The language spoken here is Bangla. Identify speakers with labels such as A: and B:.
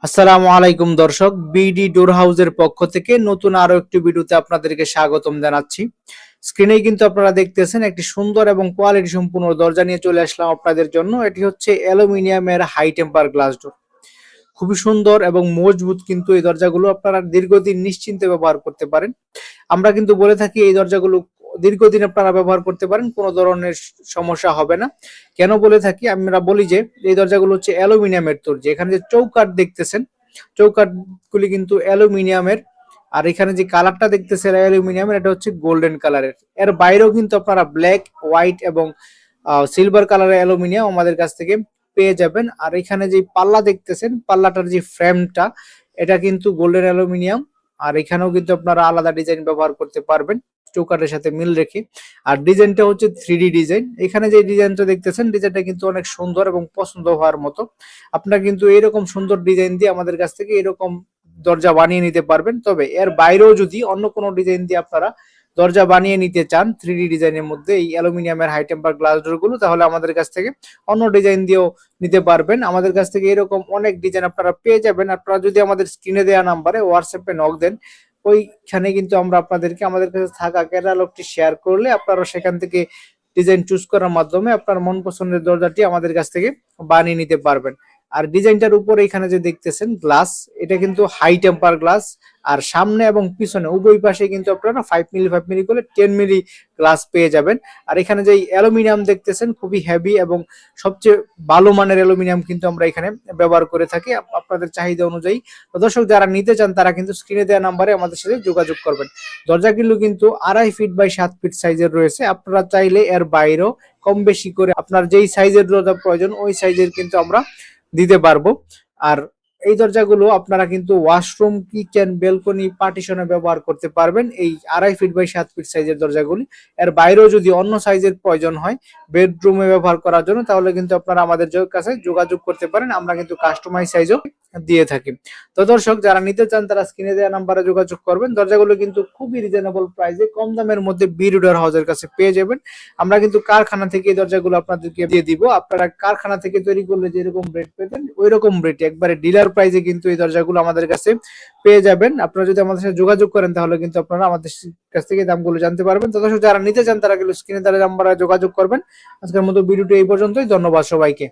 A: আসসালামু আলাইকুম দর্শক, বিডি ডোর হাউসের পক্ষ থেকে নতুন আরো একটি ভিডিওতে আপনাদেরকে স্বাগতম জানাচ্ছি। স্ক্রিনে কিন্তু আপনারা দেখতেছেন একটি সুন্দর এবং কোয়ালিটি সম্পূর্ণ দরজা নিয়ে চলে আসলাম আপনাদের জন্য। এটি হচ্ছে অ্যালুমিনিয়ামের হাই টেম্পার গ্লাস ডোর। খুবই সুন্দর এবং মজবুত কিন্তু এই দরজাগুলো আপনারা দীর্ঘদিন নিশ্চিন্তে ব্যবহার করতে পারেন। আমরা কিন্তু বলে থাকি এই দরজাগুলো দীর্ঘদিন আপনারা ব্যবহার করতে পারেন, কোনো ধরনের সমস্যা হবে না। কেন বলে থাকি? আমরা বলি যে এই দরজাগুলো হচ্ছে অ্যালুমিনিয়ামের তৈরি। এখানে যে চৌকাঠ দেখতেছেন, চৌকাঠ গুলি কিন্তু অ্যালুমিনিয়ামের। আর এখানে যে কালারটা দেখতেছেন অ্যালুমিনিয়ামের, এটা হচ্ছে গোল্ডেন কালারের। এর বাইরেও কিন্তু আপনারা ব্ল্যাক, হোয়াইট এবং সিলভার কালারের অ্যালুমিনিয়াম আমাদের কাছ থেকে পেয়ে যাবেন। আর এখানে যে পাল্লা দেখতেছেন, পাল্লাটার যে ফ্রেমটা, এটা কিন্তু গোল্ডেন অ্যালুমিনিয়াম। আর এখানেও কিন্তু আপনারা আলাদা ডিজাইন ব্যবহার করতে পারবেন চৌকাঠের সাথে মিল রেখে। আর ডিজাইনটা হচ্ছে 3D ডিজাইন। এখানে যে ডিজাইনটা দেখতেছেন, ডিজাইনটা কিন্তু অনেক সুন্দর এবং পছন্দ হওয়ার মতো। আপনারা কিন্তু এরকম সুন্দর ডিজাইন দিয়ে আমাদের কাছ থেকে এরকম দরজা বানিয়ে নিতে পারবেন। তবে এর বাইরেও যদি অন্য কোনো ডিজাইন দিয়ে আপনারা দরজা বানিয়ে নিতে চান 3D ডিজাইনের মধ্যে এই অ্যালুমিনিয়ামের হাই টেম্পার গ্লাস ডোর গুলো, তাহলে আমাদের কাছ থেকে অন্য ডিজাইন দিয়েও নিতে পারবেন। আমাদের কাছ থেকে এরকম অনেক ডিজাইন আপনারা পেয়ে যাবেন। আপনারা যদি আমাদের স্ক্রিনে দেওয়া নাম্বারে হোয়াটসঅ্যাপে নক দেন, ওইখানে কিন্তু আমরা আপনাদেরকে আমাদের কাছে থাকা ক্যাটালগটি শেয়ার করলে আপনারা সেখান থেকে ডিজাইন চুজ করার মাধ্যমে আপনার মন পছন্দের দরজাটি আমাদের কাছ থেকে বানিয়ে নিতে পারবেন। আর ডিজাইনটার উপরে এখানে যে দেখতেছেন গ্লাস, এটা কিন্তু হাই টেম্পার গ্লাস। আর সামনে এবং পিছনে উভয় পাশে কিন্তু আপনারা 5 মিলি 5 মিলি করে 10 মিলি গ্লাস পেয়ে যাবেন। আর এখানে যে অ্যালুমিনিয়াম দেখতেছেন খুবই হেভি এবং সবচেয়ে ভালো মানের অ্যালুমিনিয়াম কিন্তু আমরা এখানে ব্যবহার করে থাকি আপনাদের চাহিদা অনুযায়ী। তো দর্শক, যারা নিতে চান তারা কিন্তু স্ক্রিনে দেওয়া নাম্বারে আমাদের সাথে যোগাযোগ করবেন। দরজাগুলো কিন্তু 2.5 ফিট বাই 7 ফিট সাইজের রয়েছে। আপনারা চাইলে এর বাইরেও কম বেশি করে আপনার যেই সাইজের দরজা প্রয়োজন ওই সাইজের কিন্তু আমরা দিতে পারবো। আর এই দরজাগুলো আপনারা কিন্তু ওয়াশরুম, কিচেন, বেলকনি, পার্টিশনে ব্যবহার করতে পারবেন এই 2.5 ফিট বাই 7 ফিট সাইজের দরজাগুলি। এর বাইরেও যদি অন্য সাইজের প্রয়োজন হয় বেডরুমে ব্যবহার করার জন্য, তাহলে কিন্তু আপনারা আমাদের কাছে যোগাযোগ করতে পারেন। আমরা কিন্তু কাস্টমাইজ সাইজও দিয়ে থাকি। তো দর্শক, যারা নিতে চান তারা স্ক্রিনে দেওয়া নাম্বারে যোগাযোগ করবেন। দরজাগুলো কিন্তু খুবই রিজনেবল প্রাইসে কম দামের মধ্যে বিডি ডোর হাউসের কাছে পেয়ে যাবেন। আমরা কিন্তু কারখানা থেকে এই দরজাগুলো আপনাদেরকে দিয়ে দিব। আপনারা কারখানা থেকে তৈরি করলে যেরকম রেট পেতেন ওই রকম রেটে একবারে ডিলার প্রাইসে কিন্তু এই দরজাগুলো আমাদের কাছে পেয়ে যাবেন। আপনারা যদি আমাদের সাথে যোগাযোগ করেন তাহলে কিন্তু আপনারা আমাদের কাছ থেকে দামগুলো জানতে পারবেন। তো দর্শক, যারা নিতে চান তারা কিন্তু স্ক্রিনে দেওয়া নাম্বারে যোগাযোগ করবেন। আজকের মতো ভিডিওটি এই পর্যন্তই। ধন্যবাদ সবাইকে।